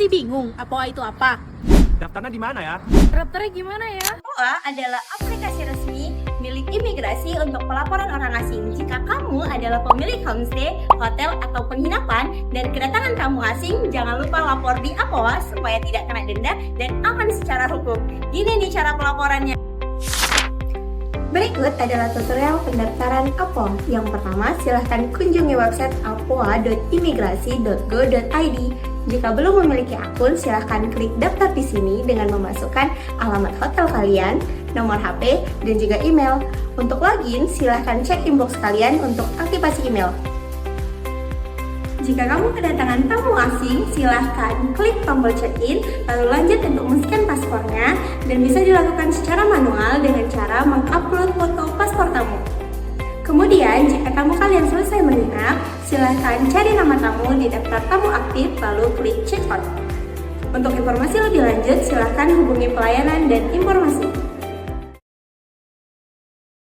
Masih bingung APOA itu apa? Daftarnya di mana ya? Daftarnya gimana ya? APOA adalah aplikasi resmi milik imigrasi untuk pelaporan orang asing. Jika kamu adalah pemilik homestay, hotel, atau penginapan, dan kedatangan kamu asing, jangan lupa lapor di APOA supaya tidak kena denda dan aman secara hukum. Gini nih cara pelaporannya. Berikut adalah tutorial pendaftaran APOA. Yang pertama, silahkan kunjungi website apoa.imigrasi.go.id. Jika belum memiliki akun, silahkan klik daftar di sini dengan memasukkan alamat hotel kalian, nomor HP, dan juga email. Untuk login, silahkan cek inbox kalian untuk aktivasi email. Jika kamu kedatangan tamu asing, silahkan klik tombol check-in, lalu lanjut untuk men-scan paspornya, dan bisa dilakukan secara manual dengan cara mengupload foto paspor tamu. Kemudian, jika tamu kalian selesai menginap, silahkan cari nama tamu di daftar tamu aktif, lalu klik check out. Untuk informasi lebih lanjut, silahkan hubungi pelayanan dan informasi.